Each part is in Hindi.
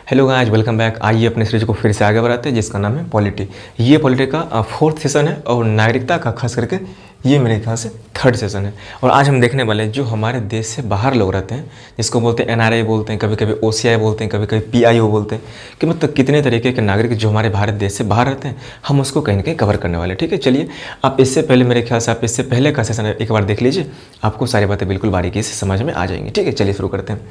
Hello guys, welcome back. आइए अपने सीरीज को फिर से आगे बढ़ाते हैं जिसका नाम है पॉलिटी। ये पॉलिटी का फोर्थ सेशन है और नागरिकता का खास करके ये मेरे ख्याल से थर्ड सेशन है। और आज हम देखने वाले हैं जो हमारे देश से बाहर लोग रहते हैं, जिसको बोलते हैं एनआरआई बोलते हैं, कभी कभी ओसीआई बोलते हैं, कभी कभी पीआईओ बोलते हैं, कि मतलब कितने तरीके के नागरिक जो हमारे भारत देश से बाहर रहते हैं, हम उसको कहीं ना कहीं कवर करने वाले। ठीक है, चलिए आप इससे पहले मेरे ख्याल से आप इससे पहले का सेशन एक बार देख लीजिए, आपको सारी बातें बिल्कुल बारीकी से समझ में आ जाएंगी। ठीक है, चलिए शुरू करते हैं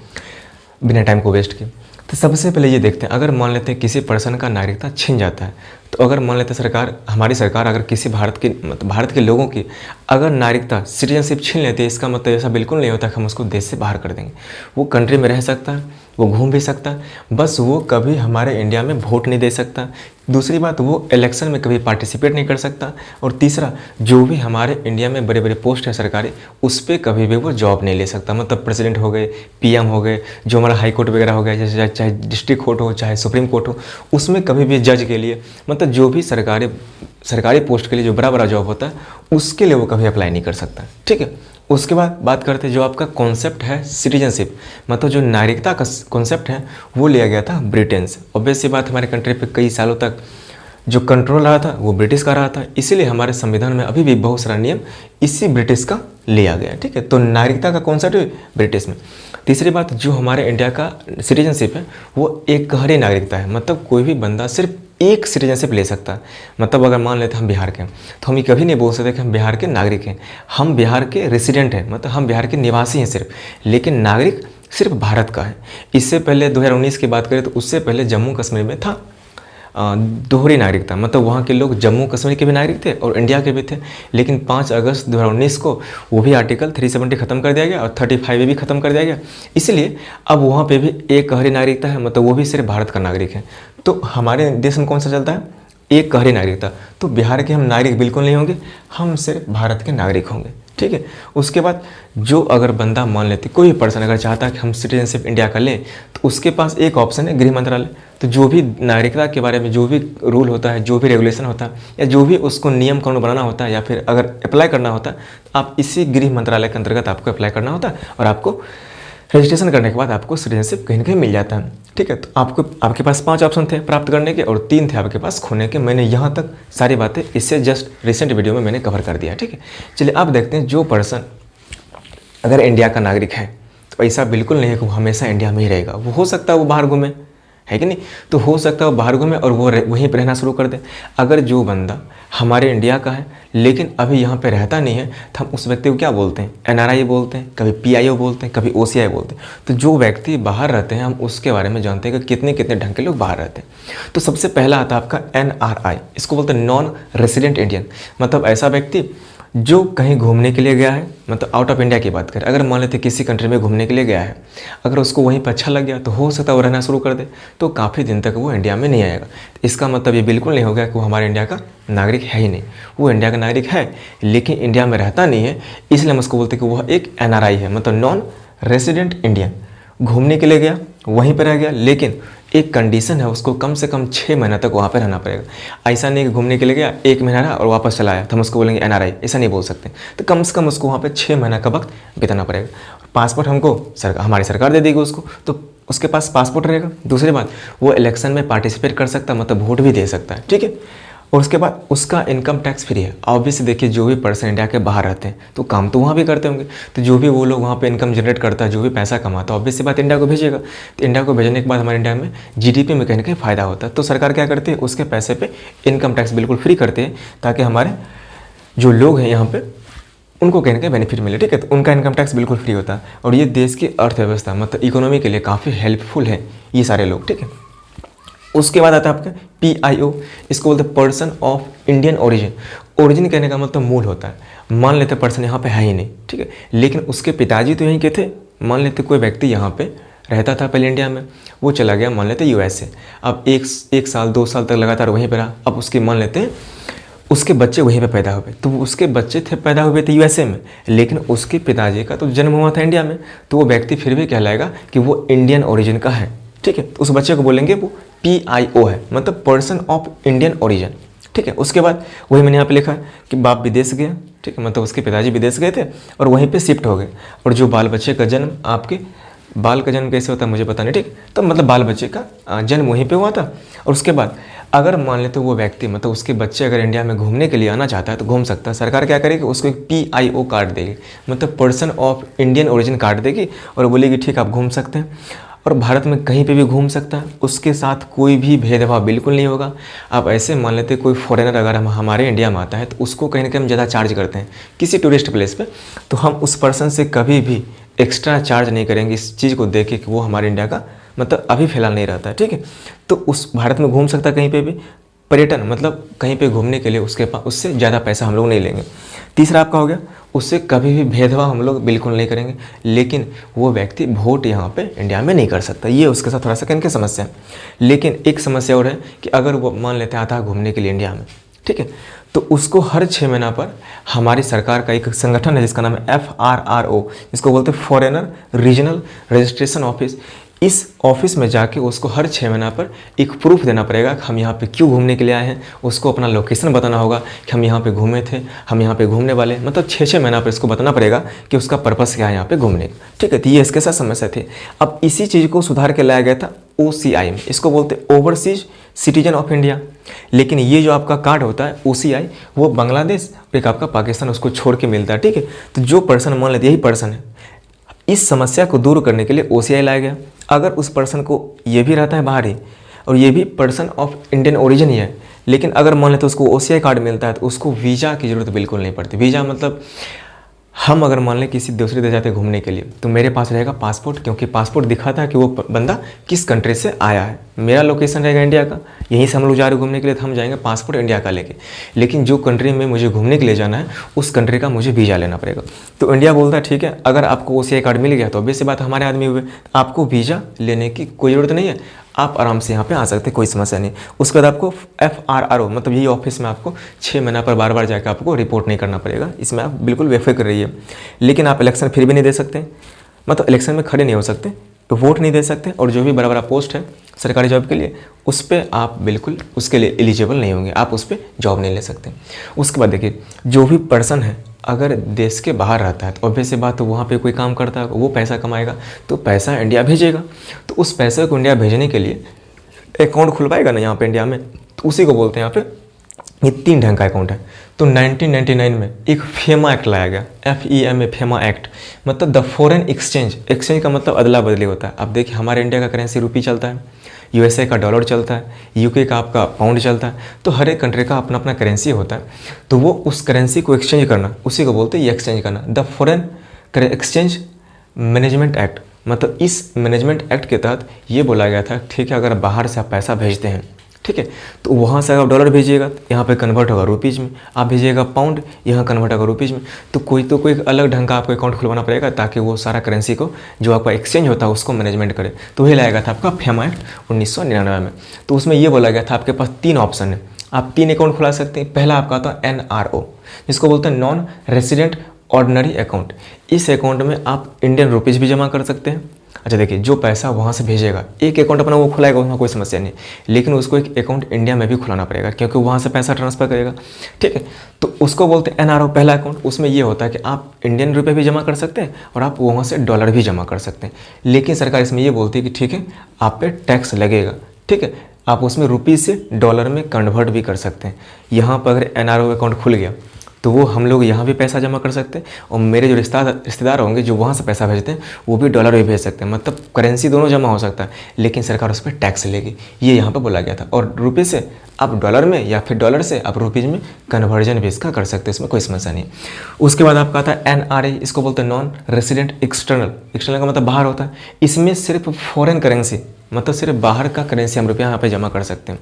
बिना टाइम को वेस्ट किए। तो सबसे पहले ये देखते हैं, अगर मान लेते हैं किसी पर्सन का नागरिकता छिन जाता है, तो अगर मान लेते हैं सरकार, हमारी सरकार अगर किसी भारत के लोगों की अगर नागरिकता सिटीजनशिप छीन लेती है, इसका मतलब ऐसा बिल्कुल नहीं होता कि हम उसको देश से बाहर कर देंगे। वो कंट्री में रह सकता है, वो घूम भी सकता है, बस वो कभी हमारे इंडिया में वोट नहीं दे सकता। दूसरी बात, वो इलेक्शन में कभी पार्टिसिपेट नहीं कर सकता। और तीसरा, जो भी हमारे इंडिया में बड़े बड़े पोस्ट है सरकारी, उस पर कभी भी वो जॉब नहीं ले सकता। मतलब प्रेसिडेंट हो गए, पीएम हो गए, जो हमारा हाई कोर्ट वगैरह हो गया, जैसे चाहे डिस्ट्रिक्ट कोर्ट हो चाहे सुप्रीम कोर्ट हो, उसमें कभी भी जज के लिए, मतलब जो भी सरकारी पोस्ट के लिए जो बड़ा बड़ा जॉब होता है, उसके लिए वो कभी अप्लाई नहीं कर सकता। ठीक है, उसके बाद बात करते हैं जो आपका कॉन्सेप्ट है सिटीजनशिप, मतलब जो नागरिकता का कॉन्सेप्ट है वो लिया गया था ब्रिटेन से। ऑब्वियस सी बात, हमारे कंट्री पे कई सालों तक जो कंट्रोल रहा था वो ब्रिटिश का रहा था, इसीलिए हमारे संविधान में अभी भी बहुत सारा नियम इसी ब्रिटिश का लिया गया है। ठीक है, तो नागरिकता का कॉन्सेप्ट है ब्रिटिश में। तीसरी बात, जो हमारे इंडिया का सिटीजनशिप है वो एक कहरी नागरिकता है, मतलब कोई भी बंदा सिर्फ एक सिटीजनशिप ले सकता है। मतलब अगर मान लेते हैं हम बिहार के हैं, तो हम ये कभी नहीं बोल सकते कि हम बिहार के नागरिक हैं। हम बिहार के रेसिडेंट हैं, मतलब हम बिहार के निवासी हैं सिर्फ, लेकिन नागरिक सिर्फ भारत का है। इससे पहले 2019 की बात करें तो उससे पहले जम्मू कश्मीर में था दोहरी नागरिकता, मतलब वहाँ के लोग जम्मू कश्मीर के भी नागरिक थे और इंडिया के भी थे। लेकिन 5 अगस्त 2019 को वो भी आर्टिकल 370 ख़त्म कर दिया गया और 35A भी ख़त्म कर दिया गया। इसलिए अब वहाँ पे भी एक कहरी नागरिकता है, मतलब वो भी सिर्फ भारत का नागरिक है। तो हमारे देश में कौन सा चलता है? एक कहरी नागरिकता। तो बिहार के हम नागरिक बिल्कुल नहीं होंगे, हम सिर्फ भारत के नागरिक होंगे। ठीक है, उसके बाद जो अगर बंदा मान लेते, कोई भी पर्सन अगर चाहता है कि हम सिटीजनशिप इंडिया का लें, तो उसके पास एक ऑप्शन है गृह मंत्रालय। तो जो भी नागरिकता के बारे में जो भी रूल होता है, जो भी रेगुलेशन होता है, या जो भी उसको नियम कानून बनाना होता है, या फिर अगर अप्लाई करना होता है, आप इसी गृह मंत्रालय के अंतर्गत आपको अप्लाई करना होता है और आपको रजिस्ट्रेशन करने के बाद आपको सिटीजनशिप कहीं ना कहीं मिल जाता है। ठीक है, तो आपके पास 5 ऑप्शन थे प्राप्त करने के और 3 थे आपके पास खोने के। मैंने यहाँ तक सारी बातें इससे जस्ट रिसेंट वीडियो में मैंने कवर कर दिया। ठीक है, चलिए आप देखते हैं, जो पर्सन अगर इंडिया का नागरिक है तो ऐसा बिल्कुल नहीं है कि वो हमेशा इंडिया में ही रहेगा। वो हो सकता है वो बाहर घूमे, है कि नहीं, तो हो सकता है वो बाहर घूमे और वो वहीं पर रहना शुरू कर दे। अगर जो बंदा हमारे इंडिया का है लेकिन अभी यहाँ पे रहता नहीं है, तो हम उस व्यक्ति को क्या बोलते हैं? एनआरआई बोलते हैं, कभी पीआईओ बोलते हैं, कभी ओसीआई बोलते हैं। तो जो व्यक्ति बाहर रहते हैं हम उसके बारे में जानते हैं कि कितने कितने ढंग के लोग बाहर रहते हैं। तो सबसे पहला आता है आपका एनआरआई, इसको बोलते हैं नॉन रेसिडेंट इंडियन, मतलब ऐसा व्यक्ति जो कहीं घूमने के लिए गया है, मतलब आउट ऑफ इंडिया की बात करें, अगर मान लेते किसी कंट्री में घूमने के लिए गया है, अगर उसको वहीं पर अच्छा लग गया तो हो सकता है वो रहना शुरू कर दे, तो काफ़ी दिन तक वो इंडिया में नहीं आएगा। इसका मतलब ये बिल्कुल नहीं होगा कि वो हमारे इंडिया का नागरिक है ही नहीं। वो इंडिया का नागरिक है लेकिन इंडिया में रहता नहीं है, इसलिए हम उसको बोलते हैं कि वह एक एनआरआई है, मतलब नॉन रेसिडेंट इंडियन। घूमने के लिए गया, वहीं पर रह गया, लेकिन एक कंडीशन है, उसको कम से कम 6 महीना तक वहाँ पे रहना पड़ेगा। ऐसा नहीं कि घूमने के लिए गया 1 महीना रहा और वापस चला आया तो हम उसको बोलेंगे एनआरआई, ऐसा नहीं बोल सकते। तो कम से कम उसको वहाँ पे 6 महीना का वक्त बिताना पड़ेगा। पासपोर्ट हमको हमारी सरकार दे देगी उसको, तो उसके पास पासपोर्ट रहेगा। दूसरी बात, वो इलेक्शन में पार्टिसिपेट कर सकता है, मतलब वोट भी दे सकता है। ठीक है, और उसके बाद उसका इनकम टैक्स फ्री है। ऑब्वियसली देखिए, जो भी पर्सन इंडिया के बाहर रहते हैं तो काम तो वहाँ भी करते होंगे, तो जो भी वो लोग वहाँ पे इनकम जनरेट करता है, जो भी पैसा कमाता है, ऑब्वियसली बात इंडिया को भेजेगा। तो इंडिया को भेजने के बाद हमारे इंडिया में जीडीपी में कहीं ना कहीं फ़ायदा होता है। तो सरकार क्या करती है, उसके पैसे पे इनकम टैक्स बिल्कुल फ्री करते हैं, ताकि हमारे जो लोग हैं यहाँ पर उनको कहीं ना कहीं बेनिफिट मिले। ठीक है, तो उनका इनकम टैक्स बिल्कुल फ्री होता है और ये देश की अर्थव्यवस्था, मतलब इकोनॉमी के लिए काफ़ी हेल्पफुल है ये सारे लोग। ठीक है, उसके बाद आता है आपका पीआईओ, इसको बोलते हैं person of Indian origin. Origin कहने का मतलब मूल होता है। मान लेते पर्सन यहाँ पे है ही नहीं, ठीक है, लेकिन उसके पिताजी तो यहीं के थे। मान लेते कोई व्यक्ति यहाँ पे रहता था पहले इंडिया में, वो चला गया मान लेते यूएसए, अब एक साल 2 साल तक लगातार वहीं पर रहा। अब उसके मान लेते हैं उसके बच्चे वहीं पे पैदा हुए, तो उसके बच्चे पैदा हुए थे यूएसए में, लेकिन उसके पिताजी का तो जन्म हुआ था इंडिया में, तो वो व्यक्ति फिर भी कहलाएगा कि वो इंडियन ओरिजिन का है। ठीक है, तो उस बच्चे को बोलेंगे वो पीआईओ है, मतलब पर्सन ऑफ इंडियन ओरिजिन। ठीक है, उसके बाद वही मैंने यहाँ पे लिखा है कि बाप विदेश गया। ठीक है, मतलब उसके पिताजी विदेश गए थे और वहीं पे शिफ्ट हो गए, और जो बाल बच्चे का जन्म आपके बाल का जन्म कैसे होता है मुझे पता नहीं, ठीक। तो मतलब बाल बच्चे का जन्म वहीं पे हुआ था। और उसके बाद अगर मान लेते वो व्यक्ति मतलब उसके बच्चे अगर इंडिया में घूमने के लिए आना चाहता है तो घूम सकता है। सरकार क्या करेगी, उसको एक PIO कार्ड देगी, मतलब person of Indian origin card देगी और बोलेगी ठीक आप घूम सकते हैं और भारत में कहीं पे भी घूम सकता है। उसके साथ कोई भी भेदभाव बिल्कुल नहीं होगा। आप ऐसे मान लेते कोई फॉरेनर अगर हमारे इंडिया में आता है तो उसको कहीं ना कहीं हम ज़्यादा चार्ज करते हैं किसी टूरिस्ट प्लेस पे, तो हम उस पर्सन से कभी भी एक्स्ट्रा चार्ज नहीं करेंगे इस चीज़ को देख के कि वो हमारे इंडिया का मतलब अभी फिलहाल नहीं रहता है, ठीक है। तो उस भारत में घूम सकता है कहीं पे भी, पर्यटन मतलब कहीं पे घूमने के लिए उसके पास उससे ज़्यादा पैसा हम लोग नहीं लेंगे। तीसरा आपका हो गया, उससे कभी भी भेदभाव हम लोग बिल्कुल नहीं करेंगे, लेकिन वो व्यक्ति वोट यहाँ पे इंडिया में नहीं कर सकता। ये उसके साथ थोड़ा सा कहीं की समस्या है। लेकिन एक समस्या और है कि अगर वो मान लेते आता है घूमने के लिए इंडिया में, ठीक है, तो उसको हर 6 महीना पर हमारी सरकार का एक संगठन है जिसका नाम है FRRO, जिसको बोलते हैं फॉरेनर रीजनल रजिस्ट्रेशन ऑफिस। इस ऑफिस में जाके उसको हर 6 महीना पर एक प्रूफ देना पड़ेगा कि हम यहाँ पे क्यों घूमने के लिए आए हैं। उसको अपना लोकेशन बताना होगा कि हम यहाँ पे घूमे थे, हम यहाँ पे घूमने वाले, मतलब 6-6 महीना पर इसको बताना पड़ेगा कि उसका पर्पस क्या है यहाँ पे घूमने का, ठीक है। तो ये इसके साथ समस्या थी। अब इसी चीज़ को सुधार के लाया गया था OCI में, इसको बोलते ओवरसीज सिटीजन ऑफ इंडिया। लेकिन ये जो आपका कार्ड होता है OCI वो बांग्लादेश और एक आपका पाकिस्तान उसको छोड़ के मिलता है, ठीक है। तो जो पर्सन मान लेते यही पर्सन है, इस समस्या को दूर करने के लिए OCI लाया गया। अगर उस पर्सन को ये भी रहता है बाहर ही और ये भी पर्सन ऑफ इंडियन ओरिजिन ही है, लेकिन अगर मान लेते उसको OCI कार्ड मिलता है तो उसको वीज़ा की ज़रूरत बिल्कुल नहीं पड़ती। वीज़ा मतलब हम अगर मान लें किसी दूसरे देश जाते हैं घूमने के लिए तो मेरे पास रहेगा पासपोर्ट, क्योंकि पासपोर्ट दिखाता है कि वो बंदा किस कंट्री से आया है। मेरा लोकेशन रहेगा इंडिया का, यहीं से हम लोग जा रहे घूमने के लिए तो हम जाएंगे पासपोर्ट इंडिया का लेके। लेकिन जो कंट्री में मुझे घूमने के लिए जाना है उस कंट्री का मुझे वीज़ा लेना पड़ेगा। तो इंडिया बोलता है ठीक है, अगर आपको OCI कार्ड मिल गया तो ऑब्वियस सी बात हमारे आदमी हुए, आपको वीज़ा लेने की कोई ज़रूरत नहीं है, आप आराम से यहाँ पे आ सकते हैं, कोई समस्या नहीं। उसके बाद आपको FRRO मतलब यही ऑफिस में आपको 6 महीना पर बार बार जाकर आपको रिपोर्ट नहीं करना पड़ेगा। इसमें आप बिल्कुल बेफिक्र रहिए। लेकिन आप इलेक्शन फिर भी नहीं दे सकते, मतलब इलेक्शन में खड़े नहीं हो सकते, तो वोट नहीं दे सकते, और जो भी बड़ा बड़ा पोस्ट है सरकारी जॉब के लिए उस पर आप बिल्कुल उसके लिए एलिजिबल नहीं होंगे, आप उस पर जॉब नहीं ले सकते। उसके बाद देखिए, जो भी पर्सन है अगर देश के बाहर रहता है तो ऑब्वियस सी बात, तो वहाँ पे कोई काम करता है, वो पैसा कमाएगा तो पैसा इंडिया भेजेगा। तो उस पैसे को इंडिया भेजने के लिए अकाउंट खुलवाएगा ना यहाँ पे इंडिया में, तो उसी को बोलते हैं यहाँ पे। ये 3 ढंग का अकाउंट है। तो 1999 में एक फेमा एक्ट लाया गया, FEMA फेमा एक्ट, मतलब द फॉरेन एक्सचेंज। एक्सचेंज का मतलब अदला बदली होता है। अब देखिए हमारे इंडिया का करेंसी रुपी चलता है, USA का डॉलर चलता है, UK का आपका पाउंड चलता है, तो हर एक कंट्री का अपना अपना करेंसी होता है। तो वो उस करेंसी को एक्सचेंज करना, उसी को बोलते हैं ये एक्सचेंज करना। The foreign exchange management act, मतलब इस मैनेजमेंट एक्ट के तहत ये बोला गया था ठीक है, अगर बाहर से आप पैसा भेजते हैं, ठीक है, तो वहाँ से आप डॉलर भेजिएगा यहाँ पे कन्वर्ट होगा रुपीज़ में, आप भेजिएगा पाउंड यहाँ कन्वर्ट होगा रुपीज़ में। तो कोई अलग ढंग का आपको अकाउंट खुलवाना पड़ेगा ताकि वो सारा करेंसी को जो आपका एक्सचेंज होता है उसको मैनेजमेंट करे। तो वही लाया गया था आपका फेमा एक्ट 1999 में। तो उसमें ये बोला गया था आपके पास 3 ऑप्शन है, आप 3 अकाउंट खुला सकते हैं। पहला आपका आता है NRO, जिसको बोलते हैं नॉन रेसिडेंट ऑर्डिनरी अकाउंट। इस अकाउंट में आप इंडियन रुपीज़ भी जमा कर सकते हैं। अच्छा देखिए, जो पैसा वहाँ से भेजेगा, एक अकाउंट अपना वो खुलाएगा, उसमें कोई समस्या नहीं, लेकिन उसको एक अकाउंट इंडिया में भी खुलाना पड़ेगा क्योंकि वहाँ से पैसा ट्रांसफ़र करेगा, ठीक है। तो उसको बोलते हैं NRO पहला अकाउंट। उसमें ये होता है कि आप इंडियन रुपये भी जमा कर सकते हैं और आप वहाँ से डॉलर भी जमा कर सकते हैं। लेकिन सरकार इसमें ये बोलती है कि ठीक है, आप पे टैक्स लगेगा, ठीक है। आप उसमें रुपीज़ से डॉलर में कन्वर्ट भी कर सकते हैं। यहाँ पर अगर NRO अकाउंट खुल गया तो वो हम लोग यहाँ भी पैसा जमा कर सकते हैं, और मेरे जो रिश्तेदार होंगे जो वहाँ से पैसा भेजते हैं वो भी डॉलर भी भेज सकते हैं, मतलब करेंसी दोनों जमा हो सकता है, लेकिन सरकार उस पर टैक्स लेगी, ये यहाँ पर बोला गया था। और रुपये से आप डॉलर में या फिर डॉलर से आप रुपीज़ में कन्वर्जन भी इसका कर सकते हैं, इसमें कोई समस्या नहीं। उसके बाद आपका आता है NRA, इसको बोलते हैं नॉन रेसिडेंट एक्सटर्नल। एक्सटर्नल का मतलब बाहर होता है। इसमें सिर्फ फॉरेन करेंसी, मतलब सिर्फ बाहर का करेंसी हम रुपया यहाँ पे जमा कर सकते हैं,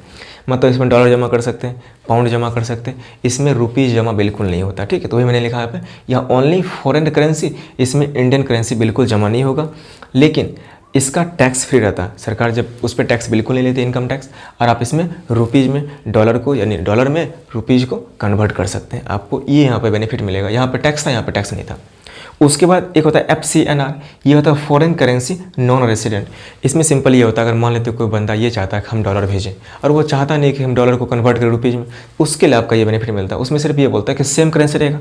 मतलब इसमें डॉलर जमा कर सकते हैं, पाउंड जमा कर सकते हैं, इसमें रुपीज़ जमा बिल्कुल नहीं होता, ठीक है। तो वही मैंने लिखा है यहाँ पे, यहाँ ओनली फॉरेन करेंसी, इसमें इंडियन करेंसी बिल्कुल जमा नहीं होगा, लेकिन इसका टैक्स फ्री रहता है। सरकार जब उस पर टैक्स बिल्कुल नहीं लेती, इनकम टैक्स, और आप इसमें रुपीज़ में डॉलर को यानी डॉलर में रुपीज़ को कन्वर्ट कर सकते हैं, आपको ये यहाँ पे बेनिफिट मिलेगा। यहाँ पे टैक्स था, यहाँ पे टैक्स नहीं था। उसके बाद एक होता है FCNR, ये होता है फॉरेन करेंसी नॉन रेसिडेंट। इसमें सिंपल ये होता है, अगर मान लेते कोई बंदा ये चाहता है कि हम डॉलर भेजें और वो चाहता नहीं कि हम डॉलर को कन्वर्ट करें रुपीज़ में, उसके लिए आपका ये बेनिफिट मिलता है। उसमें सिर्फ ये बोलता है कि सेम करेंसी रहेगा,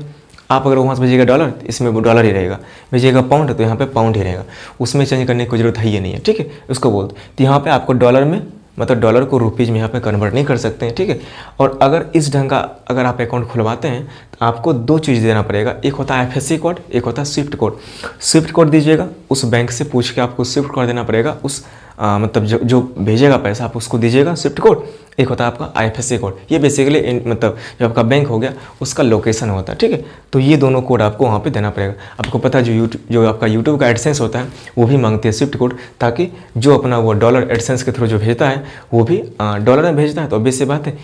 आप अगर वहाँ से भेजिएगा डॉलर तो इसमें वो डॉलर ही रहेगा, भेजिएगा पाउंड तो यहाँ पे पाउंड ही रहेगा, उसमें चेंज करने की कोई जरूरत है ही नहीं है, ठीक है, उसको बोलते। तो यहाँ पे आपको डॉलर में मतलब डॉलर को रुपीज़ में यहाँ पे कन्वर्ट नहीं कर सकते हैं, ठीक है। और अगर इस ढंग का अगर आप अकाउंट खुलवाते हैं तो आपको दो चीज़ देना पड़ेगा, एक होता है IFSC कोड, एक होता है स्विफ्ट कोड। स्विफ्ट कोड दीजिएगा, उस बैंक से पूछ के आपको स्विफ्ट कोड देना पड़ेगा, उस मतलब जो भेजेगा पैसा आप उसको दीजिएगा स्विफ्ट कोड। एक होता है आपका IFSC कोड, ये बेसिकली मतलब जो आपका बैंक हो गया उसका लोकेशन होता है, ठीक है। तो ये दोनों कोड आपको वहाँ पे देना पड़ेगा। आपको पता है जो आपका यूट्यूब का एडसेंस होता है वो भी मांगती है स्विफ्ट कोड, ताकि जो अपना वो डॉलर एडसेंस के थ्रू जो भेजता है वो भी डॉलर में भेजता है, तो ऑब्वियस सी बात है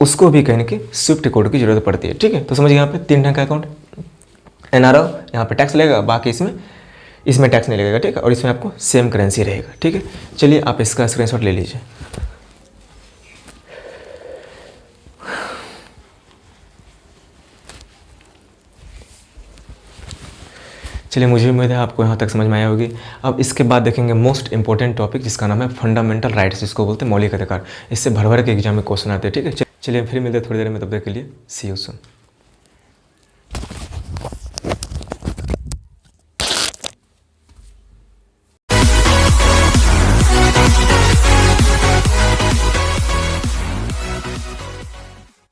उसको भी कहने की स्विफ्ट कोड की जरूरत पड़ती है, ठीक है। तो समझिए यहाँ पे 3 ढंग का अकाउंट, NRO यहाँ पे टैक्स लगेगा, बाकी इसमें टैक्स नहीं लगेगा, ठीक है। और इसमें आपको सेम करेंसी रहेगा, ठीक है। चलिए आप इसका स्क्रीनशॉट ले लीजिए। चलिए मुझे उम्मीद है आपको यहाँ तक समझ में आया होगी। अब इसके बाद देखेंगे मोस्ट इंपॉर्टेंट टॉपिक जिसका नाम है फंडामेंटल राइट्स, जिसको बोलते हैं मौलिक अधिकार। इससे भर भर के एग्जाम में क्वेश्चन आते हैं, ठीक है। चलिए फिर मिलते हैं थोड़ी देर में, तब तक के लिए सी यू सून।